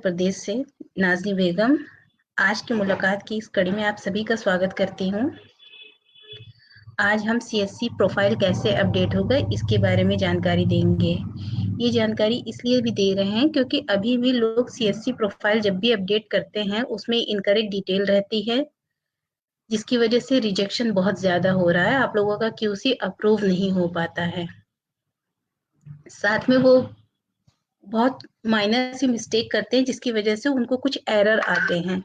प्रदेश से नाज़नी बेगम। आज की मुलाकात की इस कड़ी में आप सभी का स्वागत करती हूँ। आज हम सीएससी प्रोफाइल कैसे अपडेट होगा इसके बारे में जानकारी देंगे। ये जानकारी इसलिए भी दे रहे हैं क्योंकि अभी भी लोग सीएससी प्रोफाइल जब भी अपडेट करते हैं उसमें इनकरेक्ट डिटेल रहती है, जिसकी वजह से रिजेक्शन बहुत ज़्यादा हो रहा है। आप लोगों का क्यूसी अप्रूव नहीं हो पाता है। साथ में वो बहुत माइनर सी मिस्टेक करते हैं जिसकी वजह से उनको कुछ एरर आते हैं।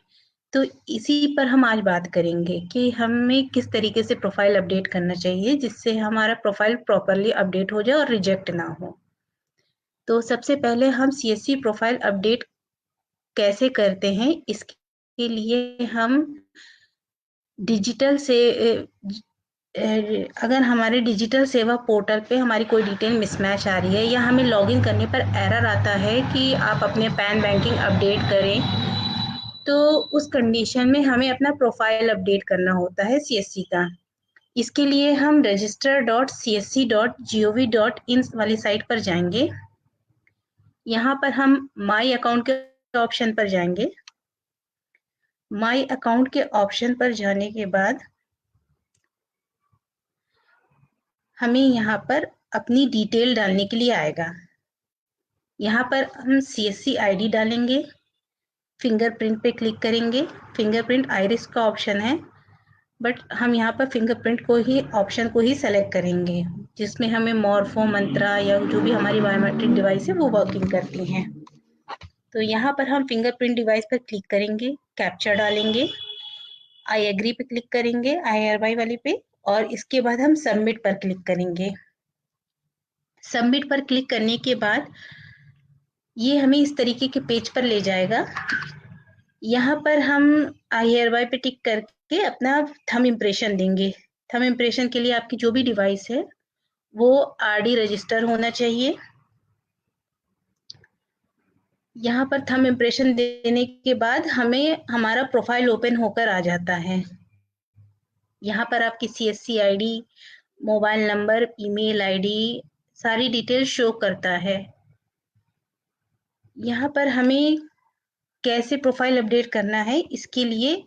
तो इसी पर हम आज बात करेंगे कि हमें किस तरीके से प्रोफाइल अपडेट करना चाहिए जिससे हमारा प्रोफाइल प्रॉपरली अपडेट हो जाए और रिजेक्ट ना हो। तो सबसे पहले हम सीएससी प्रोफाइल अपडेट कैसे करते हैं, इसके लिए हम डिजिटल से अगर हमारे डिजिटल सेवा पोर्टल पे हमारी कोई डिटेल मिसमैच आ रही है या हमें लॉगिन करने पर एरर आता है कि आप अपने पैन बैंकिंग अपडेट करें, तो उस कंडीशन में हमें अपना प्रोफाइल अपडेट करना होता है सीएससी का। इसके लिए हम register.csc.gov.in वाली साइट पर जाएंगे। यहाँ पर हम माई अकाउंट के ऑप्शन पर जाएंगे। माई अकाउंट के ऑप्शन पर जाने के बाद हमें यहाँ पर अपनी डिटेल डालने के लिए आएगा। यहाँ पर हम सीएससी आईडी डालेंगे, फिंगरप्रिंट पे क्लिक करेंगे। फिंगरप्रिंट आइरिस का ऑप्शन है, बट हम यहाँ पर फिंगरप्रिंट को ही ऑप्शन को ही सेलेक्ट करेंगे, जिसमें हमें मॉर्फो, मंत्रा या जो भी हमारी बायोमेट्रिक डिवाइस है वो वर्किंग करती हैं। तो यहाँ पर हम फिंगरप्रिंट डिवाइस पर क्लिक करेंगे, कैप्चा डालेंगे, आई एग्री पे क्लिक करेंगे, IRY वाली पे, और इसके बाद हम सबमिट पर क्लिक करेंगे। सबमिट पर क्लिक करने के बाद ये हमें इस तरीके के पेज पर ले जाएगा। यहाँ पर हम IRY पे टिक करके अपना थंब इम्प्रेशन देंगे। थंब इम्प्रेशन के लिए आपकी जो भी डिवाइस है वो RD रजिस्टर होना चाहिए। यहाँ पर थंब इम्प्रेशन देने के बाद हमें हमारा प्रोफाइल ओपन होकर आ जाता है। यहाँ पर आपकी CSC ID, mobile number, email ID, सारी डिटेल शो करता है। यहाँ पर हमें कैसे प्रोफाइल अपडेट करना है इसके लिए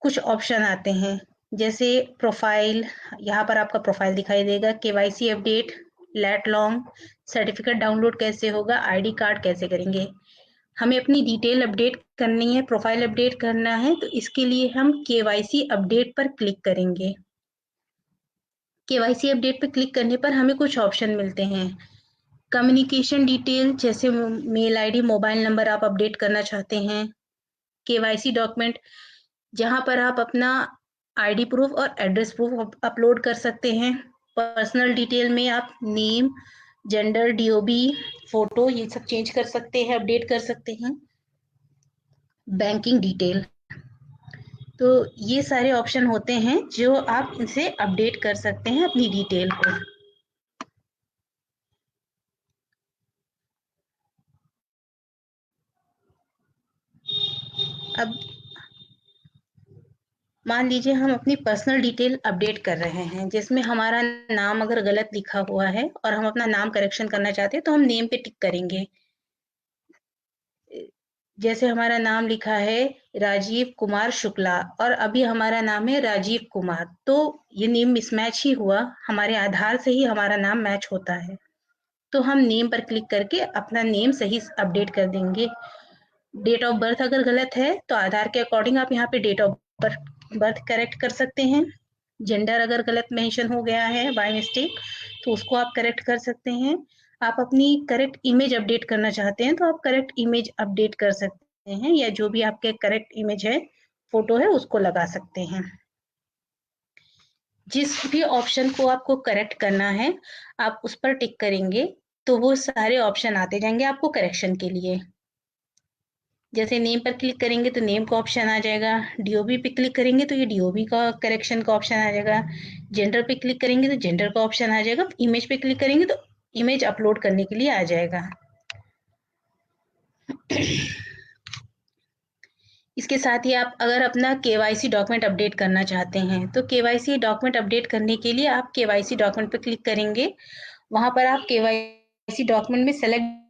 कुछ ऑप्शन आते हैं, जैसे प्रोफाइल। यहाँ पर आपका प्रोफाइल दिखाई देगा, KYC update, lat long, certificate download कैसे होगा, ID कार्ड कैसे करेंगे। हमें अपनी डिटेल अपडेट करनी है, प्रोफाइल अपडेट करना है, तो इसके लिए हम KYC अपडेट पर क्लिक करेंगे। KYC अपडेट पर क्लिक करने पर हमें कुछ ऑप्शन मिलते हैं। कम्युनिकेशन डिटेल, जैसे मेल ID, मोबाइल नंबर आप अपडेट करना चाहते हैं। KYC डॉक्यूमेंट, जहाँ पर आप अपना ID प्रूफ और एड्रेस प्रूफ अपलोड कर सकते हैं। पर्सनल डिटेल में आप नेम, जेंडर, DOB, फोटो, ये सब चेंज कर सकते हैं, अपडेट कर सकते हैं। बैंकिंग डिटेल, तो ये सारे ऑप्शन होते हैं जो आप इनसे अपडेट कर सकते हैं अपनी डिटेल को। अब मान लीजिए हम अपनी पर्सनल डिटेल अपडेट कर रहे हैं, जिसमें हमारा नाम अगर गलत लिखा हुआ है और हम अपना नाम करेक्शन करना चाहते हैं तो हम नेम पे टिक करेंगे। जैसे हमारा नाम लिखा है राजीव कुमार शुक्ला और अभी हमारा नाम है राजीव कुमार, तो ये नेम मिसमैच ही हुआ। हमारे आधार से ही हमारा नाम मैच होता है, तो हम नेम पर क्लिक करके अपना नेम सही अपडेट कर देंगे। डेट ऑफ बर्थ अगर गलत है तो आधार के अकॉर्डिंग आप यहाँ पे डेट ऑफ बर्थ करेक्ट कर सकते हैं। जेंडर अगर गलत मेंशन हो गया है बाय मिस्टेक तो उसको आप करेक्ट कर सकते हैं। आप अपनी करेक्ट इमेज अपडेट करना चाहते हैं तो आप करेक्ट इमेज अपडेट कर सकते हैं, या जो भी आपके करेक्ट इमेज है, फोटो है, उसको लगा सकते हैं। जिस भी ऑप्शन को आपको करेक्ट करना है आप उस पर टिक करेंगे तो वो सारे ऑप्शन आते जाएंगे आपको करेक्शन के लिए। जैसे नेम पर क्लिक करेंगे तो नेम का ऑप्शन आ जाएगा, DOB पे क्लिक करेंगे तो ये DOB का करेक्शन का ऑप्शन आ जाएगा, जेंडर पे क्लिक करेंगे तो जेंडर का ऑप्शन आ जाएगा, इमेज पे क्लिक करेंगे तो इमेज अपलोड करने के लिए आ जाएगा। इसके साथ ही आप अगर अपना KYC डॉक्यूमेंट अपडेट करना चाहते हैं तो KYC डॉक्यूमेंट अपडेट करने के लिए आप KYC डॉक्यूमेंट पे क्लिक करेंगे। वहां पर आप KYC डॉक्यूमेंट में सेलेक्ट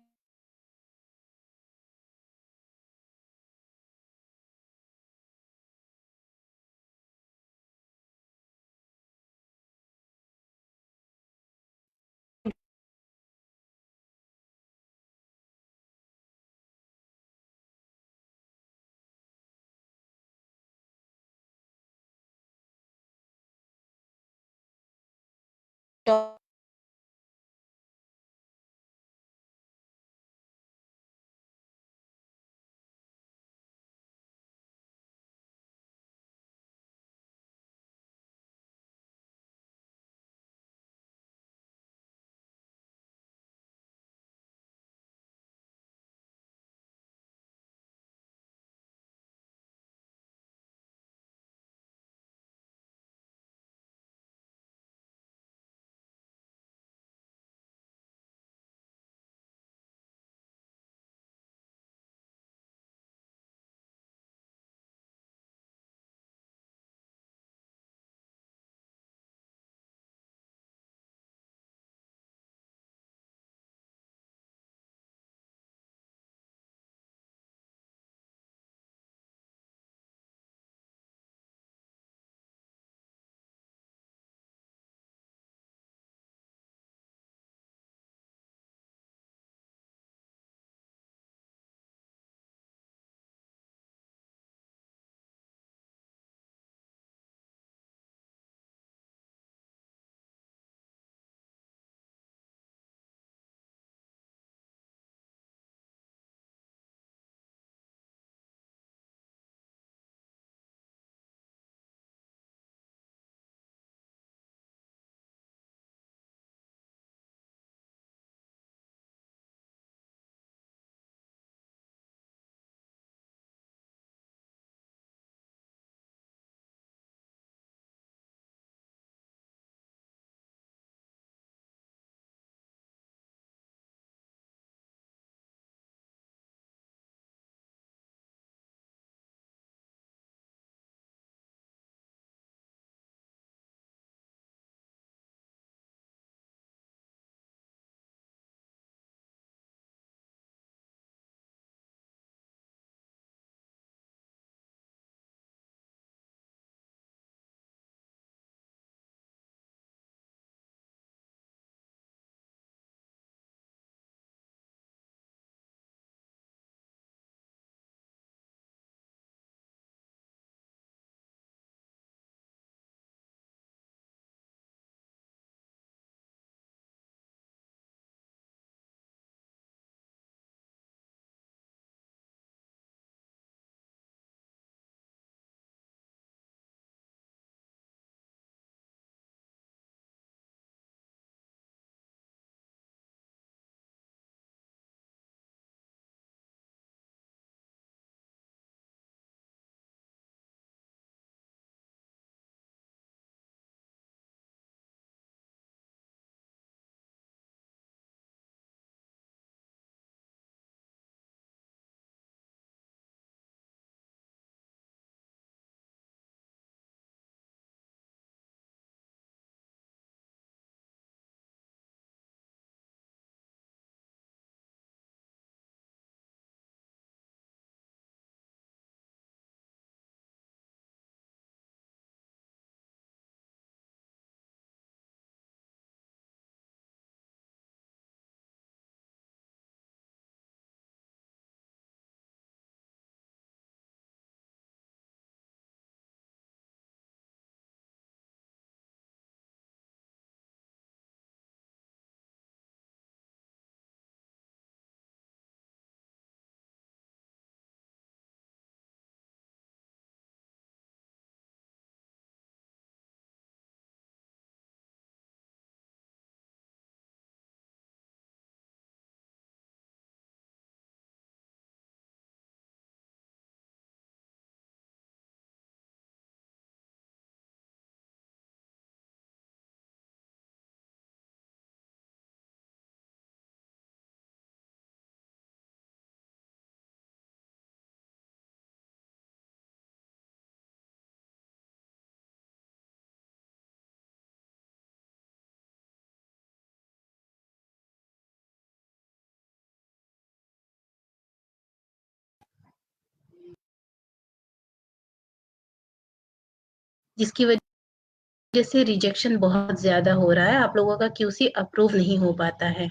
इसकी वजह से रिजेक्शन बहुत ज़्यादा हो रहा है, आप लोगों का क्यूसी अप्रूव नहीं हो पाता है।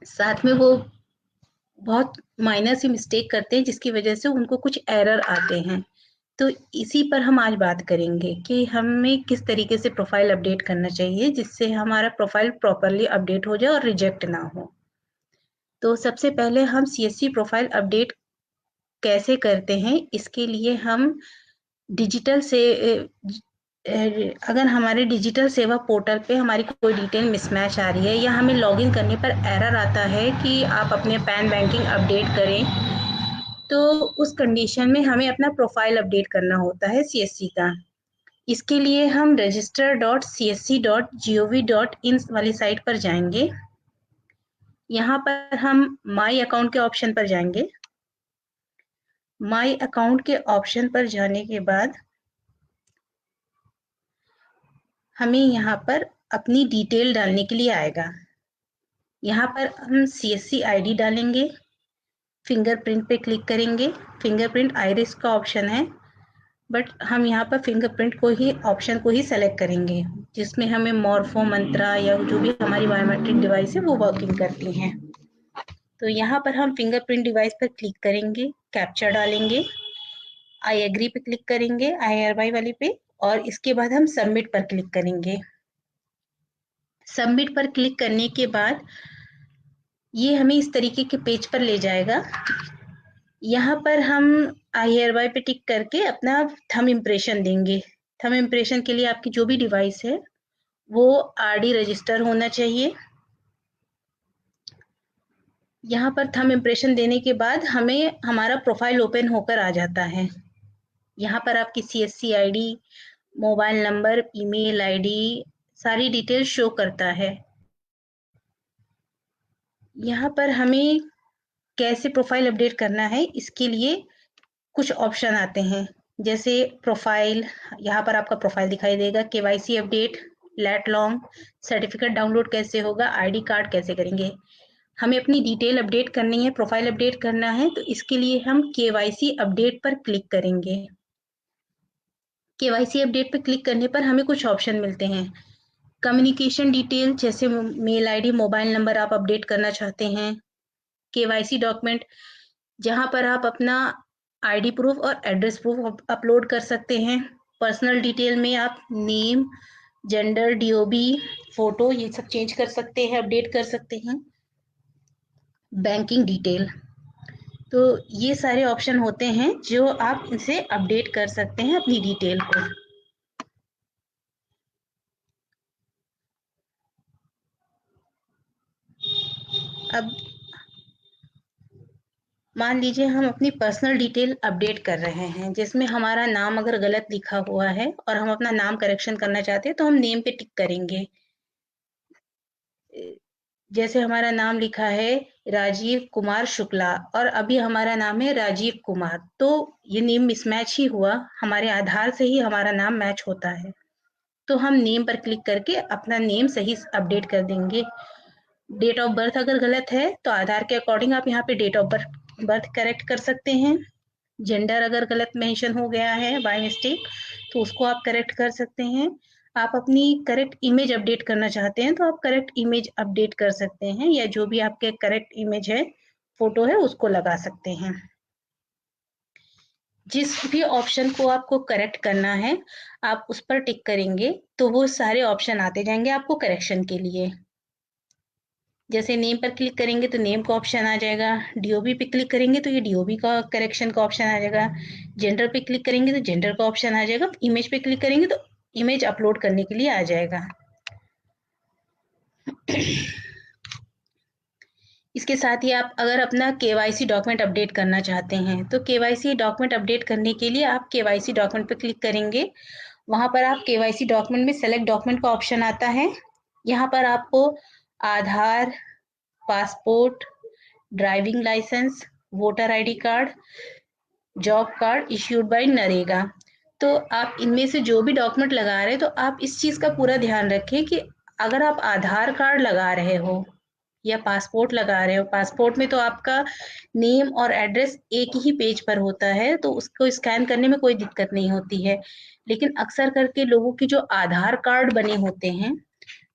साथ में वो बहुत माइनर सी मिस्टेक करते हैं जिसकी वजह से उनको कुछ एरर आते हैं। तो इसी पर हम आज बात करेंगे कि हमें किस तरीके से प्रोफाइल अपडेट करना चाहिए जिससे हमारा प्रोफाइल प्रॉपर्ली अपडेट हो जाए और रिजेक्ट ना हो। तो सबसे पहले हम सीएससी प्रोफाइल अपडेट कैसे करते हैं, इसके लिए हम डिजिटल से अगर हमारे डिजिटल सेवा पोर्टल पे हमारी कोई डिटेल मिसमैच आ रही है या हमें लॉगिन करने पर एरर आता है कि आप अपने पैन बैंकिंग अपडेट करें, तो उस कंडीशन में हमें अपना प्रोफाइल अपडेट करना होता है सीएससी का। इसके लिए हम register.csc.gov.in वाली साइट पर जाएंगे। यहाँ पर हम माई अकाउंट के ऑप्शन पर जाएंगे। माई अकाउंट के ऑप्शन पर जाने के बाद हमें यहाँ पर अपनी डिटेल डालने के लिए आएगा। यहाँ पर हम सीएससी आईडी डालेंगे, फिंगरप्रिंट पे क्लिक करेंगे। फिंगरप्रिंट आइरिस का ऑप्शन है, बट हम यहाँ पर फिंगरप्रिंट को ही ऑप्शन को ही सेलेक्ट करेंगे जिसमें हमें मॉर्फो, मंत्रा या जो भी हमारी बायोमेट्रिक डिवाइस है वो वर्किंग करती हैं। तो यहाँ पर हम फिंगरप्रिंट डिवाइस पर क्लिक करेंगे, कैप्चा डालेंगे, आई एग्री पे क्लिक करेंगे, IRY वाली पे, और इसके बाद हम सबमिट पर क्लिक करेंगे। सबमिट पर क्लिक करने के बाद ये हमें इस तरीके के पेज पर ले जाएगा। यहाँ पर हम IRY पे टिक करके अपना थंब इम्प्रेशन देंगे। थंब इम्प्रेशन के लिए आपकी जो भी डिवाइस है वो RD रजिस्टर होना चाहिए। यहाँ पर थंब इम्प्रेशन देने के बाद हमें हमारा प्रोफाइल ओपन होकर आ जाता है। यहाँ पर आपकी CSC ID, mobile number, email ID, सारी डिटेल शो करता है। यहाँ पर हमें कैसे प्रोफाइल अपडेट करना है इसके लिए कुछ ऑप्शन आते हैं, जैसे प्रोफाइल, यहाँ पर आपका प्रोफाइल दिखाई देगा, KYC update, lat long, certificate download कैसे होगा, आईडी कार्ड कैसे करेंगे। हमें अपनी डिटेल अपडेट करनी है, प्रोफाइल अपडेट करना है, तो इसके लिए हम KYC अपडेट पर क्लिक करेंगे। KYC अपडेट पर क्लिक करने पर हमें कुछ ऑप्शन मिलते हैं। कम्युनिकेशन डिटेल जैसे मेल आईडी, मोबाइल नंबर आप अपडेट करना चाहते हैं। KYC डॉक्यूमेंट जहां पर आप अपना आईडी प्रूफ और एड्रेस प्रूफ अपलोड कर सकते हैं। पर्सनल डिटेल में आप नेम, जेंडर, DOB, फोटो ये सब चेंज कर सकते हैं, अपडेट कर सकते हैं। बैंकिंग डिटेल, तो ये सारे ऑप्शन होते हैं जो आप इनसे अपडेट कर सकते हैं अपनी डिटेल को। अब मान लीजिए हम अपनी पर्सनल डिटेल अपडेट कर रहे हैं जिसमें हमारा नाम अगर गलत लिखा हुआ है और हम अपना नाम करेक्शन करना चाहते हैं तो हम नेम पे टिक करेंगे। जैसे हमारा नाम लिखा है राजीव कुमार शुक्ला और अभी हमारा नाम है राजीव कुमार, तो ये नेम मिसमैच ही हुआ, हमारे आधार से ही हमारा नाम मैच होता है। तो हम नेम पर क्लिक करके अपना नेम सही अपडेट कर देंगे। डेट ऑफ बर्थ अगर गलत है तो आधार के अकॉर्डिंग आप यहाँ पे डेट ऑफ बर्थ करेक्ट कर सकते हैं। जेंडर अगर गलत मेंशन हो गया है बाय मिस्टेक तो उसको आप करेक्ट कर सकते हैं। आप अपनी करेक्ट इमेज अपडेट करना चाहते हैं तो आप करेक्ट इमेज अपडेट कर सकते हैं, या जो भी आपके करेक्ट इमेज है, फोटो है, उसको लगा सकते हैं। जिस भी ऑप्शन को आपको करेक्ट करना है आप उस पर टिक करेंगे तो वो सारे ऑप्शन आते जाएंगे आपको करेक्शन के लिए। जैसे नेम पर क्लिक करेंगे तो नेम का ऑप्शन आ जाएगा, DOB पे क्लिक करेंगे तो ये DOB का करेक्शन का ऑप्शन आ जाएगा, जेंडर पे क्लिक करेंगे तो जेंडर का ऑप्शन आ जाएगा, इमेज पे क्लिक करेंगे तो इमेज अपलोड करने के लिए आ जाएगा। इसके साथ ही आप अगर अपना KYC डॉक्यूमेंट अपडेट करना चाहते हैं तो KYC डॉक्यूमेंट अपडेट करने के लिए आप KYC डॉक्यूमेंट पे क्लिक करेंगे। वहां पर आप KYC डॉक्यूमेंट में सेलेक्ट डॉक्यूमेंट का ऑप्शन आता है। यहाँ पर आपको Aadhaar, passport, driving licence, voter ID card, job card issued by NREGA, तो आप इनमें से जो भी डॉक्यूमेंट लगा रहे हैं तो आप इस चीज का पूरा ध्यान रखें कि अगर आप आधार कार्ड लगा रहे हो या पासपोर्ट लगा रहे हो, पासपोर्ट में तो आपका नेम और एड्रेस एक ही पेज पर होता है, तो उसको स्कैन करने में कोई दिक्कत नहीं होती है। लेकिन अक्सर करके लोगों के जो आधार कार्ड बने होते हैं,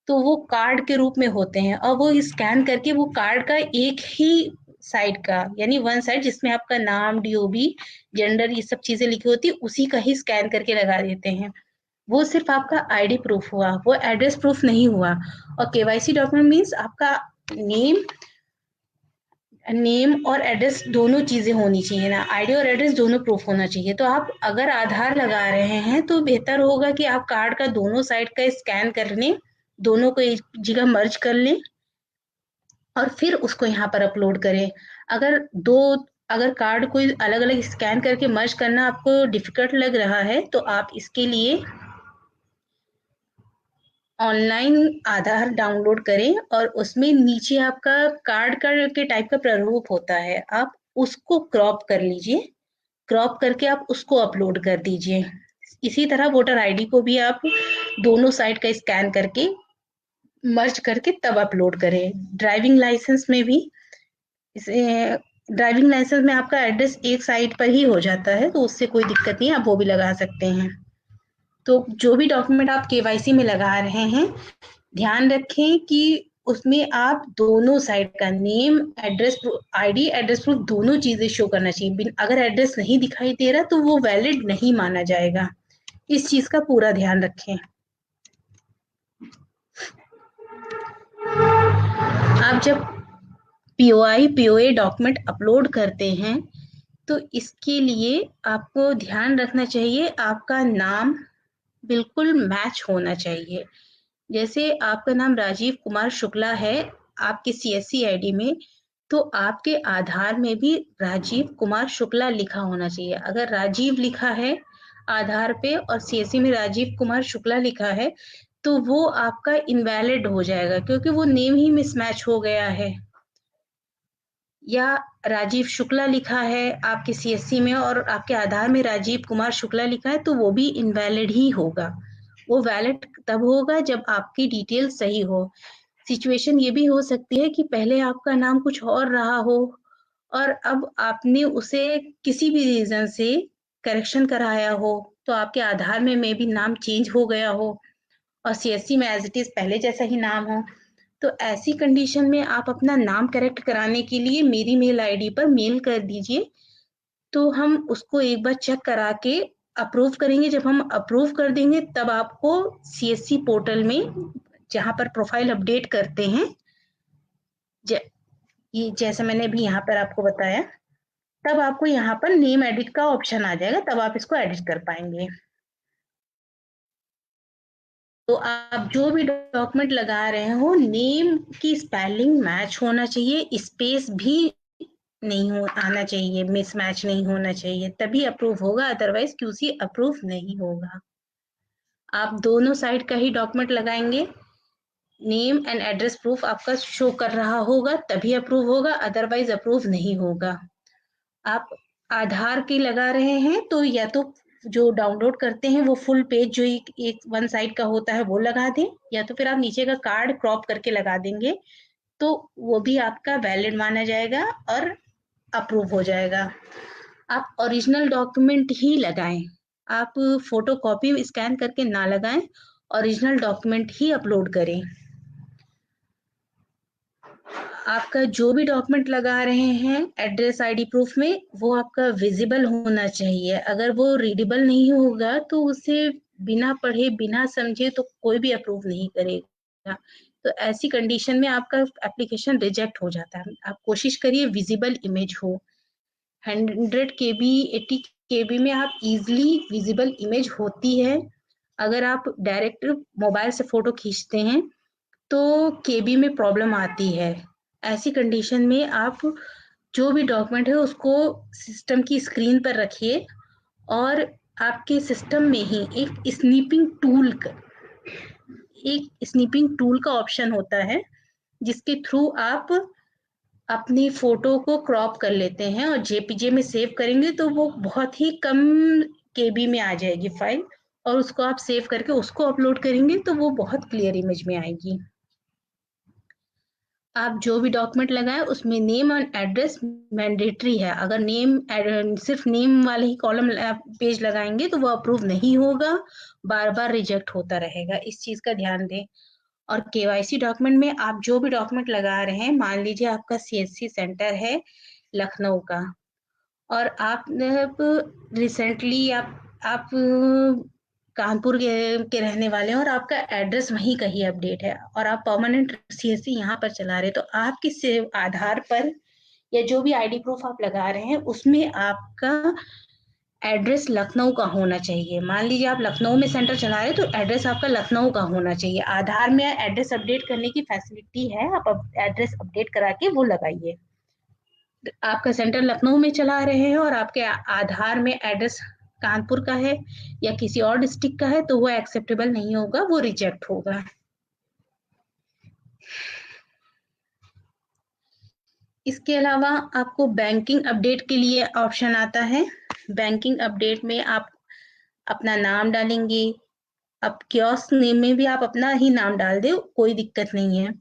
तो वो कार्ड के रूप में होते हैं और वो स्कैन करके वो कार्ड का एक ही साइड का, यानी वन साइड जिसमें आपका नाम, डीओबी, जेंडर, ये सब चीजें लिखी होती है, उसी का ही स्कैन करके लगा देते हैं। वो सिर्फ आपका आईडी प्रूफ हुआ, वो एड्रेस प्रूफ नहीं हुआ। और केवाईसी डॉक्यूमेंट मीन्स आपका नेम नेम और एड्रेस दोनों चीजें होनी चाहिए ना, आईडी और एड्रेस दोनों प्रूफ होना चाहिए। तो आप अगर आधार लगा रहे हैं तो बेहतर होगा कि आप कार्ड का दोनों साइड का स्कैन कर लें, दोनों को एक जगह मर्ज कर लें और फिर उसको यहाँ पर अपलोड करें। अगर कार्ड कोई अलग अलग स्कैन करके मर्ज करना आपको डिफिकल्ट लग रहा है, तो आप इसके लिए ऑनलाइन आधार डाउनलोड करें और उसमें नीचे आपका कार्ड का के टाइप का प्रारूप होता है, आप उसको क्रॉप कर लीजिए, क्रॉप करके आप उसको अपलोड कर दीजिए। इसी तरह वोटर आईडी को भी आप दोनों साइड का स्कैन करके मर्ज करके तब अपलोड करें। ड्राइविंग लाइसेंस में भी इसे ड्राइविंग लाइसेंस में आपका एड्रेस एक साइड पर ही हो जाता है, तो उससे कोई दिक्कत नहीं है, आप वो भी लगा सकते हैं। तो जो भी डॉक्यूमेंट आप केवाईसी में लगा रहे हैं, ध्यान रखें कि उसमें आप दोनों साइड का name, address, ID, address proof दोनों चीजें शो करना चाहिए। अगर एड्रेस नहीं दिखाई दे रहा तो वो वैलिड नहीं माना जाएगा। इस चीज का पूरा ध्यान रखें। आप जब पीओए डॉक्यूमेंट अपलोड करते हैं तो इसके लिए आपको ध्यान रखना चाहिए, आपका नाम बिल्कुल मैच होना चाहिए। जैसे आपका नाम राजीव कुमार शुक्ला है आपके सीएससी आईडी में, तो आपके आधार में भी राजीव कुमार शुक्ला लिखा होना चाहिए। अगर राजीव लिखा है आधार पे और सीएससी में राजीव कुमार शुक्ला लिखा है, तो वो आपका इनवैलिड हो जाएगा, क्योंकि वो नेम ही मिसमैच हो गया है। या राजीव शुक्ला लिखा है आपके सीएससी में और आपके आधार में राजीव कुमार शुक्ला लिखा है, तो वो भी इनवैलिड ही होगा। वो वैलिड तब होगा जब आपकी डिटेल सही हो। सिचुएशन ये भी हो सकती है कि पहले आपका नाम कुछ और रहा हो और अब आपने उसे किसी भी रीजन से करेक्शन कराया हो, तो आपके आधार में मे भी नाम चेंज हो गया हो और सीएससी में एज इट इज पहले जैसा ही नाम हो। तो ऐसी कंडीशन में आप अपना नाम करेक्ट कराने के लिए मेरी मेल आईडी पर मेल कर दीजिए, तो हम उसको एक बार चेक करा के अप्रूव करेंगे। जब हम अप्रूव कर देंगे तब आपको सीएससी पोर्टल में, जहां पर प्रोफाइल अपडेट करते हैं, ये जैसे मैंने अभी यहाँ पर आपको बताया, तब आपको यहाँ पर नेम एडिट का ऑप्शन आ जाएगा, तब आप इसको एडिट कर पाएंगे। तो आप जो भी डॉक्यूमेंट लगा रहे हो, नेम की स्पेलिंग मैच होना चाहिए, स्पेस भी नहीं हो आना चाहिए, मिसमैच नहीं होना चाहिए, तभी अप्रूव होगा, अदरवाइज क्यूसी अप्रूव नहीं होगा। आप दोनों साइड का ही डॉक्यूमेंट लगाएंगे, नेम एंड एड्रेस प्रूफ आपका शो कर रहा होगा तभी अप्रूव होगा, अदरवाइज अप्रूव नहीं होगा। आप आधार की लगा रहे हैं तो या तो जो डाउनलोड करते हैं वो फुल पेज जो एक वन साइड का होता है वो लगा दें, या तो फिर आप नीचे का कार्ड क्रॉप करके लगा देंगे, तो वो भी आपका वैलिड माना जाएगा और अप्रूव हो जाएगा। आप ओरिजिनल डॉक्यूमेंट ही लगाएं, आप फोटो कॉपी स्कैन करके ना लगाएं, ओरिजिनल डॉक्यूमेंट ही अपलोड करें। आपका जो भी डॉक्यूमेंट लगा रहे हैं एड्रेस आईडी प्रूफ में, वो आपका विजिबल होना चाहिए। अगर वो रीडेबल नहीं होगा तो उसे बिना पढ़े बिना समझे तो कोई भी अप्रूव नहीं करेगा। तो ऐसी कंडीशन में आपका एप्लीकेशन रिजेक्ट हो जाता है। आप कोशिश करिए विजिबल इमेज हो। 100 केबी 80 केबी में आप इजीली विजिबल इमेज होती है। अगर आप डायरेक्ट मोबाइल से फोटो खींचते हैं तो केबी में प्रॉब्लम आती है। ऐसी कंडीशन में आप जो भी डॉक्यूमेंट है उसको सिस्टम की स्क्रीन पर रखिए और आपके सिस्टम में ही एक स्नीपिंग टूल का ऑप्शन होता है, जिसके थ्रू आप अपनी फोटो को क्रॉप कर लेते हैं और जेपीजे में सेव करेंगे तो वो बहुत ही कम केबी में आ जाएगी फाइल, और उसको आप सेव करके उसको अपलोड करेंगे तो वो बहुत क्लियर इमेज में आएगी। आप जो भी डॉक्यूमेंट लगाए उसमें नेम और एड्रेस मैंडेटरी है। अगर नेम सिर्फ नेम वाले ही कॉलम पेज लगाएंगे तो वो अप्रूव नहीं होगा, बार बार रिजेक्ट होता रहेगा, इस चीज का ध्यान दें। और केवाईसी डॉक्यूमेंट में आप जो भी डॉक्यूमेंट लगा रहे हैं, मान लीजिए आपका सीएससी सेंटर है लखनऊ का, और आप रिसेंटली आप कानपुर के रहने वाले हैं और आपका एड्रेस वहीं का ही अपडेट है और आप परमानेंट सीएससी यहाँ पर चला रहे, तो आपकी सेव आधार पर या जो भी आईडी प्रूफ आप लगा रहे हैं उसमें आपका एड्रेस लखनऊ का होना चाहिए। मान लीजिए आप लखनऊ में सेंटर चला रहे हैं तो एड्रेस आपका लखनऊ का होना चाहिए। आधार में एड्रेस अपडेट करने की फैसिलिटी है, आप एड्रेस अपडेट करा के वो लगाइए। आपका सेंटर लखनऊ में चला रहे हैं और आपके आधार में एड्रेस कानपुर का है या किसी और डिस्ट्रिक्ट का है तो वो एक्सेप्टेबल नहीं होगा, वो रिजेक्ट होगा। इसके अलावा आपको बैंकिंग अपडेट के लिए ऑप्शन आता है। बैंकिंग अपडेट में आप अपना नाम डालेंगे, अब कियोस्क नेम में भी आप अपना ही नाम डाल दे, कोई दिक्कत नहीं है।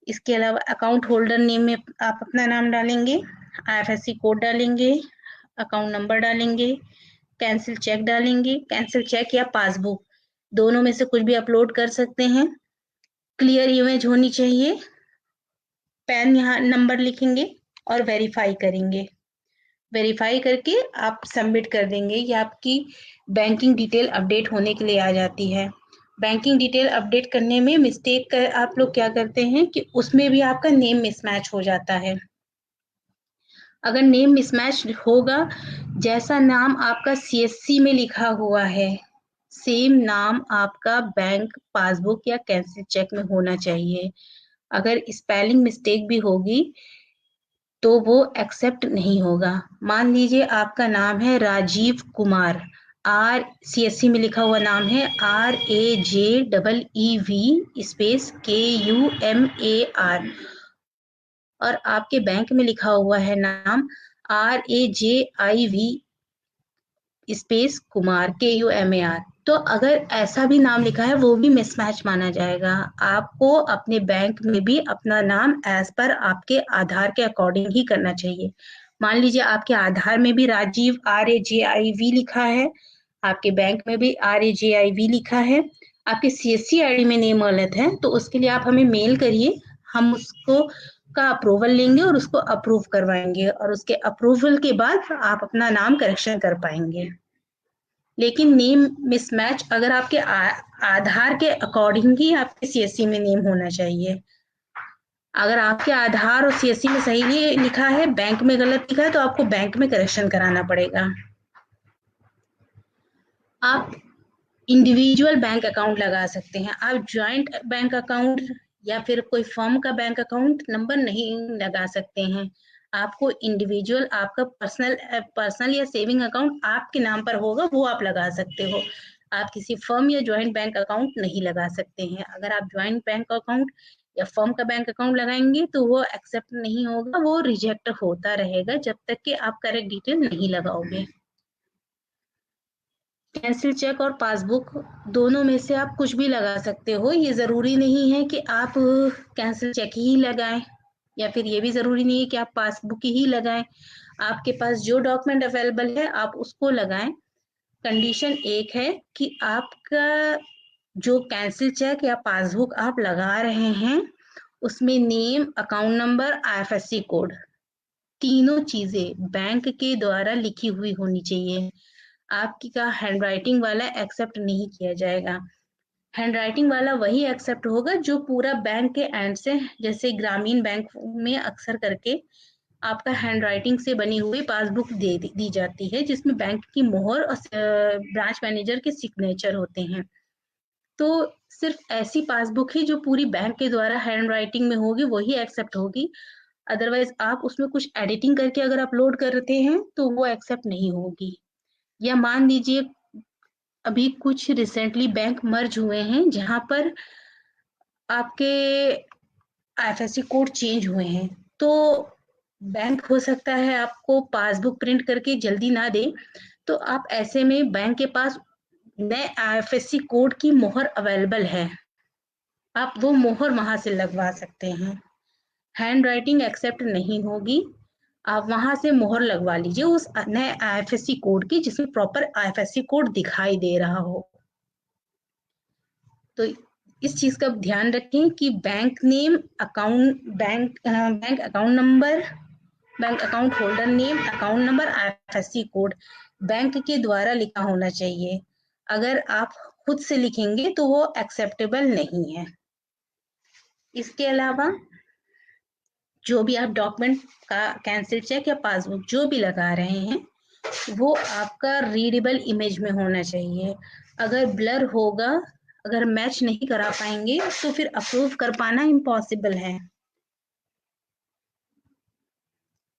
इसके अलावा अकाउंट होल्डर नेम में आप अपना नाम डालेंगे, आईएफएससी कोड डालेंगे, अकाउंट नंबर डालेंगे, कैंसिल चेक डालेंगे, कैंसिल चेक या पासबुक दोनों में से कुछ भी अपलोड कर सकते हैं। क्लियर इमेज होनी चाहिए, पैन यहाँ नंबर लिखेंगे और वेरीफाई करेंगे। वेरीफाई करके आप सबमिट कर देंगे, ये आपकी बैंकिंग डिटेल अपडेट होने के लिए आ जाती है। बैंकिंग डिटेल अपडेट करने में मिस्टेक आप लोग क्या करते हैं कि उसमें भी आपका नेम मिसमैच हो जाता है। अगर नेम मिसमैच होगा, जैसा नाम आपका सीएससी में लिखा हुआ है सेम नाम आपका बैंक पासबुक या कैंसिल चेक में होना चाहिए। अगर स्पेलिंग मिस्टेक भी होगी तो वो एक्सेप्ट नहीं होगा। मान लीजिए आपका नाम है राजीव कुमार, आर सीएससी में लिखा हुआ नाम है RAJEEV स्पेस KUMAR और आपके बैंक में लिखा हुआ है नाम RAJIV स्पेस कुमार KUMAR, तो अगर ऐसा भी नाम लिखा है वो भी मिसमैच माना जाएगा। आपको अपने बैंक में भी अपना नाम एज पर आपके आधार के अकॉर्डिंग ही करना चाहिए। मान लीजिए आपके आधार में भी राजीव RAJIV लिखा है, आपके बैंक में भी RAJIV लिखा है, आपके CSC आईडी में नेम गलत है, तो उसके लिए आप हमें मेल करिए, हम उसको का अप्रूवल लेंगे और उसको अप्रूव करवाएंगे और उसके अप्रूवल के बाद आप अपना नाम करेक्शन कर पाएंगे। लेकिन नेम मिसमैच अगर आपके आधार के अकॉर्डिंग ही आपके सीएससी में नेम होना चाहिए। अगर आपके आधार और सीएससी में सही नहीं लिखा है, बैंक में गलत लिखा है, तो आपको बैंक में करेक्शन कराना पड़ेगा। आप इंडिविजुअल बैंक अकाउंट लगा सकते हैं, आप ज्वाइंट बैंक अकाउंट या फिर कोई फर्म का बैंक अकाउंट नंबर नहीं लगा सकते हैं। आपको इंडिविजुअल आपका पर्सनल या सेविंग अकाउंट आपके नाम पर होगा वो आप लगा सकते हो। आप किसी फर्म या ज्वाइंट बैंक अकाउंट नहीं लगा सकते हैं। अगर आप ज्वाइंट बैंक अकाउंट या फर्म का बैंक अकाउंट लगाएंगे तो वो एक्सेप्ट नहीं होगा, वो रिजेक्ट होता रहेगा जब तक कि आप करेक्ट डिटेल नहीं लगाओगे। कैंसिल चेक और पासबुक दोनों में से आप कुछ भी लगा सकते हो, ये ज़रूरी नहीं है कि आप कैंसिल चेक ही लगाएं या फिर ये भी ज़रूरी नहीं है कि आप पासबुक ही लगाएं। आपके पास जो डॉक्यूमेंट अवेलेबल है आप उसको लगाएं। कंडीशन एक है कि आपका जो कैंसिल चेक या पासबुक आप लगा रहे हैं उसमें name, account number, IFSC code तीनों चीजें बैंक के द्वारा लिखी हुई होनी चाहिए। आपकी का हैंडराइटिंग वाला एक्सेप्ट नहीं किया जाएगा। हैंडराइटिंग वाला वही एक्सेप्ट होगा जो पूरा बैंक के एंड से, जैसे ग्रामीण बैंक में अक्सर करके आपका हैंडराइटिंग से बनी हुई पासबुक दी जाती है जिसमें बैंक की मोहर और ब्रांच मैनेजर के सिग्नेचर होते हैं। तो सिर्फ ऐसी पासबुक ही जो पूरी बैंक के द्वारा हैंडराइटिंग में होगी वही एक्सेप्ट होगी। अदरवाइज आप उसमें कुछ एडिटिंग करके अगर अपलोड करते हैं तो वो एक्सेप्ट नहीं होगी। या मान लीजिए अभी कुछ रिसेंटली बैंक मर्ज हुए हैं जहां पर आपके आईएफएससी कोड चेंज हुए हैं, तो बैंक हो सकता है आपको पासबुक प्रिंट करके जल्दी ना दे, तो आप ऐसे में बैंक के पास नए आईएफएससी कोड की मोहर अवेलेबल है, आप वो मोहर वहां से लगवा सकते हैं। हैंड राइटिंग एक्सेप्ट नहीं होगी। आप वहां से मोहर लगवा लीजिए उस नए आईएफएससी कोड की, जिसमें प्रॉपर आईएफएससी कोड दिखाई दे रहा हो। तो इस चीज का ध्यान रखें कि bank name, bank account number, bank account holder name, account number, IFSC code bank के द्वारा लिखा होना चाहिए। अगर आप खुद से लिखेंगे तो वो एक्सेप्टेबल नहीं है। इसके अलावा जो भी आप डॉक्यूमेंट का कैंसिल चेक या पासबुक जो भी लगा रहे हैं, वो आपका रीडेबल इमेज में होना चाहिए। अगर ब्लर होगा, अगर मैच नहीं करा पाएंगे तो फिर अप्रूव कर पाना इम्पॉसिबल है।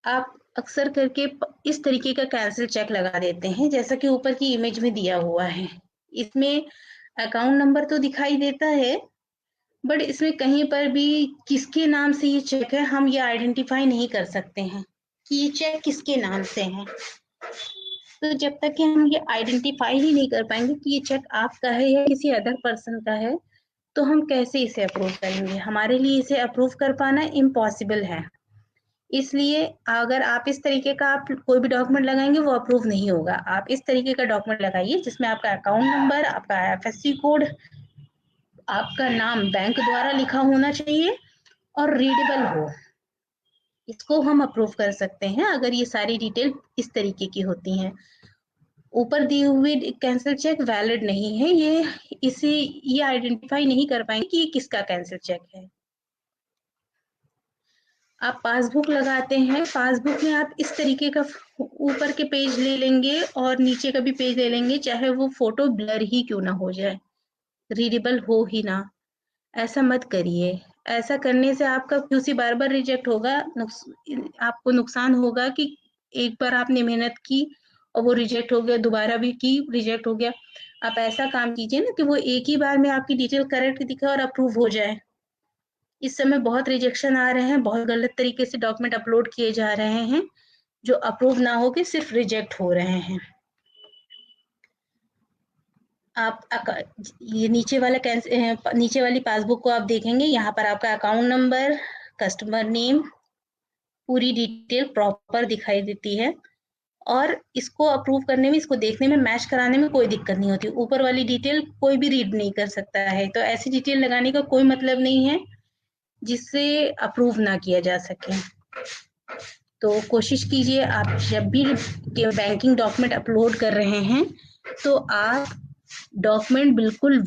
आप अक्सर करके इस तरीके का कैंसिल चेक लगा देते हैं, जैसा कि ऊपर की इमेज में दिया हुआ है। इसमें अकाउंट नंबर तो दिखाई देता है, बट इसमें कहीं पर भी किसके नाम से ये चेक है हम ये आइडेंटिफाई नहीं कर सकते हैं कि ये चेक किसके नाम से है। तो जब तक कि हम ये आइडेंटिफाई ही नहीं कर पाएंगे कि ये चेक आपका है या किसी अदर पर्सन का है, तो हम कैसे इसे अप्रूव करेंगे। हमारे लिए इसे अप्रूव कर पाना इम्पॉसिबल है। इसलिए अगर आप इस तरीके का आप कोई भी डॉक्यूमेंट लगाएंगे वो अप्रूव नहीं होगा। आप इस तरीके का डॉक्यूमेंट लगाइए जिसमें आपका अकाउंट नंबर, आपका आईएफएससी कोड, आपका नाम बैंक द्वारा लिखा होना चाहिए और रीडेबल हो। इसको हम अप्रूव कर सकते हैं अगर ये सारी डिटेल इस तरीके की होती हैं। ऊपर दी हुई कैंसिल चेक वैलिड नहीं है, ये आइडेंटिफाई नहीं कर पाएंगे कि ये किसका कैंसिल चेक है। आप पासबुक लगाते हैं, पासबुक में आप इस तरीके का ऊपर के पेज ले लेंगे और नीचे का भी पेज ले लेंगे, चाहे वो फोटो ब्लर ही क्यों ना हो जाए, रीडेबल हो ही ना। ऐसा मत करिए। ऐसा करने से आपका क्यूसी बार बार रिजेक्ट होगा। आपको नुकसान होगा कि एक बार आपने मेहनत की और वो रिजेक्ट हो गया, दोबारा भी की रिजेक्ट हो गया। आप ऐसा काम कीजिए ना कि वो एक ही बार में आपकी डिटेल करेक्ट दिखे और अप्रूव हो जाए। इस समय बहुत रिजेक्शन आ रहे हैं, बहुत गलत तरीके से डॉक्यूमेंट अपलोड किए जा रहे हैं जो अप्रूव ना होके सिर्फ रिजेक्ट हो रहे हैं। आप ये नीचे वाली पासबुक को आप देखेंगे, यहाँ पर आपका अकाउंट नंबर, कस्टमर नेम, पूरी डिटेल प्रॉपर दिखाई देती है और इसको अप्रूव करने में, इसको देखने में, मैच कराने में कोई दिक्कत नहीं होती। ऊपर वाली डिटेल कोई भी रीड नहीं कर सकता है, तो ऐसी डिटेल लगाने का कोई मतलब नहीं है जिससे अप्रूव ना किया जा सके। तो कोशिश कीजिए आप जब भी बैंकिंग डॉक्यूमेंट अपलोड कर रहे हैं तो आप डॉक्यूमेंट बिल्कुल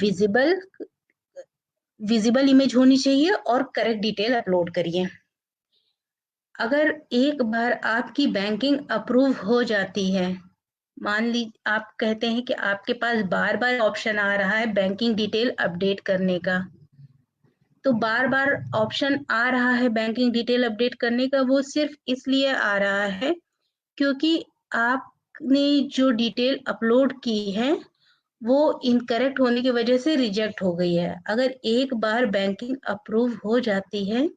विजिबल इमेज होनी चाहिए और करेक्ट डिटेल अपलोड करिए। अगर एक बार आपकी बैंकिंग अप्रूव हो जाती है, मान लीजिए आप कहते हैं कि आपके पास बार बार ऑप्शन आ रहा है बैंकिंग डिटेल अपडेट करने का, तो बार बार ऑप्शन आ रहा है बैंकिंग डिटेल अपडेट करने का, वो सिर्फ इसलिए आ रहा है क्योंकि आपने जो डिटेल अपलोड की है वो इनकरेक्ट होने की वजह से रिजेक्ट हो गई है। अगर एक बार बैंकिंग अप्रूव हो जाती है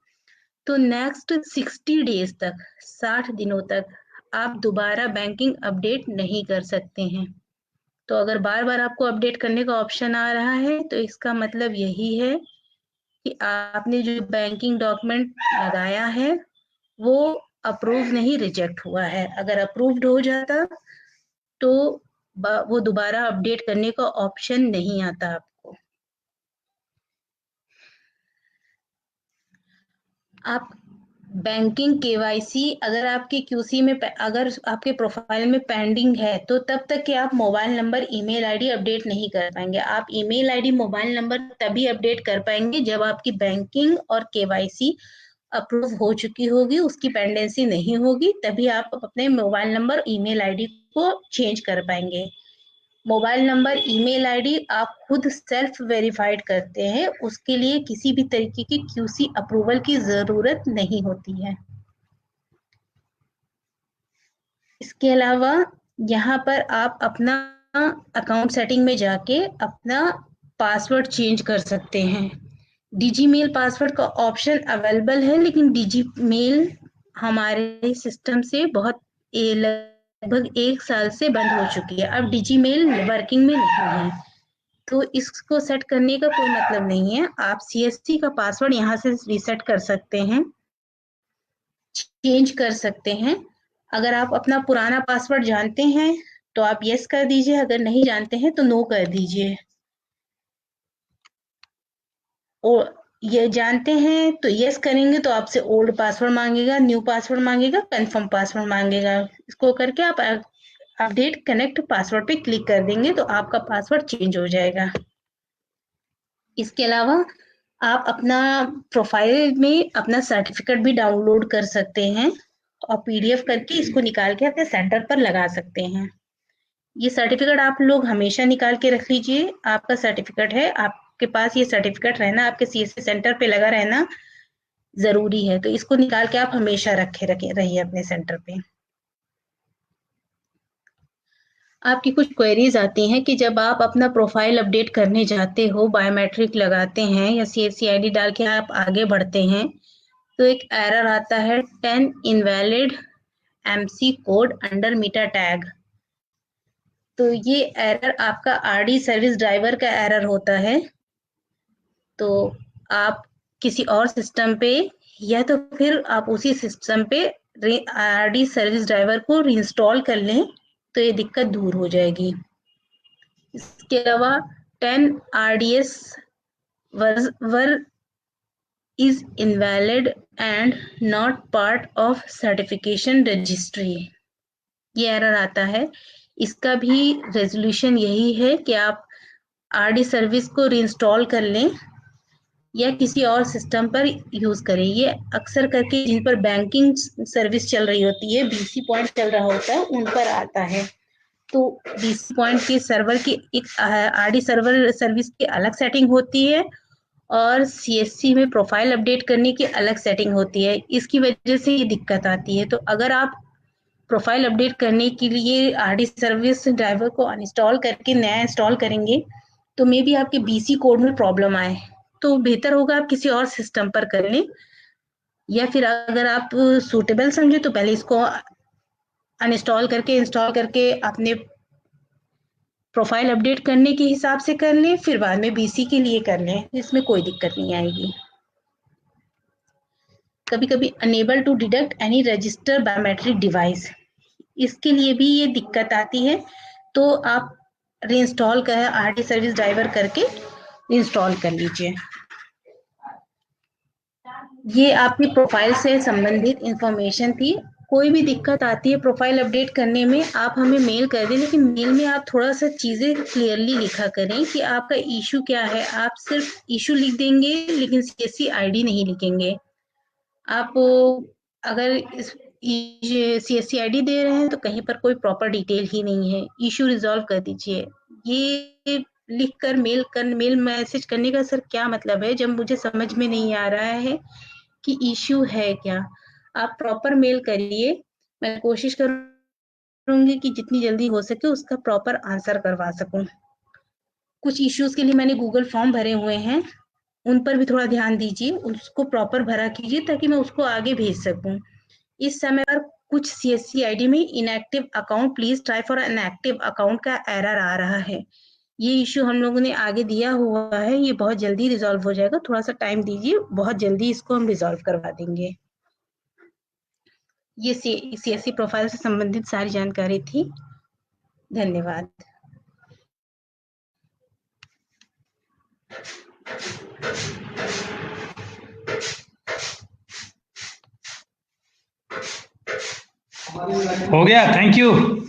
तो नेक्स्ट 60 डेज तक, 60 दिनों तक आप दोबारा बैंकिंग अपडेट नहीं कर सकते हैं। तो अगर बार बार आपको अपडेट करने का ऑप्शन आ रहा है तो इसका मतलब यही है कि आपने जो बैंकिंग डॉक्यूमेंट लगाया है वो अप्रूव नहीं, रिजेक्ट हुआ है। अगर अप्रूव्ड हो जाता तो वो दोबारा अपडेट करने का ऑप्शन नहीं आता आपको। आप बैंकिंग केवाईसी अगर आपके क्यूसी में, अगर आपके प्रोफाइल में पेंडिंग है तो तब तक कि आप mobile number, email ID update नहीं कर पाएंगे। आप ईमेल आईडी, मोबाइल नंबर तभी अपडेट कर पाएंगे जब आपकी बैंकिंग और केवाईसी अप्रूव हो चुकी होगी, उसकी पेंडेंसी नहीं होगी, तभी आप अपने मोबाइल नंबर, ईमेल आईडी को चेंज कर पाएंगे। मोबाइल नंबर, ईमेल आईडी आप खुद सेल्फ वेरीफाइड करते हैं, उसके लिए किसी भी तरीके की क्यूसी अप्रूवल की जरूरत नहीं होती है। इसके अलावा यहाँ पर आप अपना अकाउंट सेटिंग में जाके अपना पासवर्ड चेंज कर सकते हैं। डिजीमेल पासवर्ड का ऑप्शन अवेलेबल है, लेकिन डिजीमेल हमारे सिस्टम से बहुत लगभग 1 साल से बंद हो चुकी है। अब डिजीमेल वर्किंग में नहीं है, तो इसको सेट करने का कोई मतलब नहीं है। आप सीएससी का पासवर्ड यहाँ से रीसेट कर सकते हैं। चेंज कर सकते हैं। अगर आप अपना पुराना पासवर्ड जानते हैं तो आप यस कर दीजिए, अगर नहीं जानते हैं तो नो कर दीजिए। और ये जानते हैं तो यस करेंगे तो आपसे ओल्ड पासवर्ड मांगेगा, न्यू पासवर्ड मांगेगा, कंफर्म पासवर्ड मांगेगा। इसको करके आप अपडेट कनेक्ट पासवर्ड पे क्लिक कर देंगे तो आपका पासवर्ड चेंज हो जाएगा। इसके अलावा आप अपना प्रोफाइल में अपना सर्टिफिकेट भी डाउनलोड कर सकते हैं और पीडीएफ करके इसको निकाल के अपने सेंटर पर लगा सकते हैं। ये सर्टिफिकेट आप लोग हमेशा निकाल के रख लीजिए। आपका सर्टिफिकेट है, आपके पास ये सर्टिफिकेट रहना, आपके सीएससी सेंटर पे लगा रहना जरूरी है। तो इसको निकाल के आप हमेशा रखे रहिए अपने सेंटर पे। आपकी कुछ क्वेरीज आती हैं कि जब आप अपना प्रोफाइल अपडेट करने जाते हो, बायोमेट्रिक लगाते हैं या सीएससी आईडी डाल के आप आगे बढ़ते हैं तो एक एरर आता है 10 invalid MC code under meta tag. तो ये एरर आपका आरडी सर्विस ड्राइवर का एरर होता है। तो आप किसी और सिस्टम पे या तो फिर आप उसी सिस्टम पे आरडी सर्विस ड्राइवर को रीइंस्टॉल कर लें तो ये दिक्कत दूर हो जाएगी। इसके अलावा 10 RDS were is invalid and not part of certification registry। ये एरर आता है। इसका भी रेजोल्यूशन यही है कि आप आरडी सर्विस को रीइंस्टॉल कर लें या किसी और सिस्टम पर यूज करें। ये अक्सर करके जिन पर बैंकिंग सर्विस चल रही होती है, बीसी पॉइंट चल रहा होता है, उन पर आता है। तो बीसी पॉइंट के सर्वर की एक आरडी सर्वर सर्विस की अलग सेटिंग होती है और सीएससी में प्रोफाइल अपडेट करने की अलग सेटिंग होती है। इसकी वजह से ये दिक्कत आती है। तो अगर आप प्रोफाइल अपडेट करने के लिए आरडी सर्विस ड्राइवर को अनइंस्टॉल करके नया इंस्टॉल करेंगे तो मे बी आपके बीसी कोड में प्रॉब्लम आए, तो बेहतर होगा आप किसी और सिस्टम पर कर लें। या फिर अगर आप सूटेबल समझे तो पहले इसको अनइंस्टॉल करके इंस्टॉल करके अपने प्रोफाइल अपडेट करने के हिसाब से कर लें, फिर बाद में बीसी के लिए कर लें, इसमें कोई दिक्कत नहीं आएगी। कभी कभी unable to detect any register biometric device, इसके लिए भी ये दिक्कत आती है। तो आप रीइंस्टॉल कर आरटी सर्विस ड्राइवर करके इंस्टॉल कर लीजिए। ये आपकी प्रोफाइल से संबंधित इंफॉर्मेशन थी। कोई भी दिक्कत आती है प्रोफाइल अपडेट करने में आप हमें मेल कर दें, लेकिन मेल में आप थोड़ा सा चीज़ें क्लियरली लिखा करें कि आपका इशू क्या है। आप सिर्फ इशू लिख देंगे लेकिन सीएससी आईडी नहीं लिखेंगे। आप अगर सीएससी आईडी दे रहे हैं तो कहीं पर कोई प्रॉपर डिटेल ही नहीं है। इशू रिजॉल्व कर दीजिए। ये लिखकर मेल मैसेज करने का सर क्या मतलब है जब मुझे समझ में नहीं आ रहा है कि इशू है क्या। आप प्रॉपर मेल करिए। मैं कोशिश करूंगी कि जितनी जल्दी हो सके उसका प्रॉपर आंसर करवा सकूं। कुछ इश्यूज के लिए मैंने गूगल फॉर्म भरे हुए हैं, उन पर भी थोड़ा ध्यान दीजिए, उसको प्रॉपर भरा कीजिए ताकि मैं उसको आगे भेज सकूं। इस समय पर कुछ सीएससी आईडी में inactive account please try for an active account का एरर आ रहा है। ये इश्यू हम लोगों ने आगे दिया हुआ है, ये बहुत जल्दी रिजॉल्व हो जाएगा। थोड़ा सा टाइम दीजिए, बहुत जल्दी इसको हम रिजॉल्व करवा देंगे। ये सीएससी प्रोफाइल से संबंधित सारी जानकारी थी। धन्यवाद। हो गया, थैंक यू।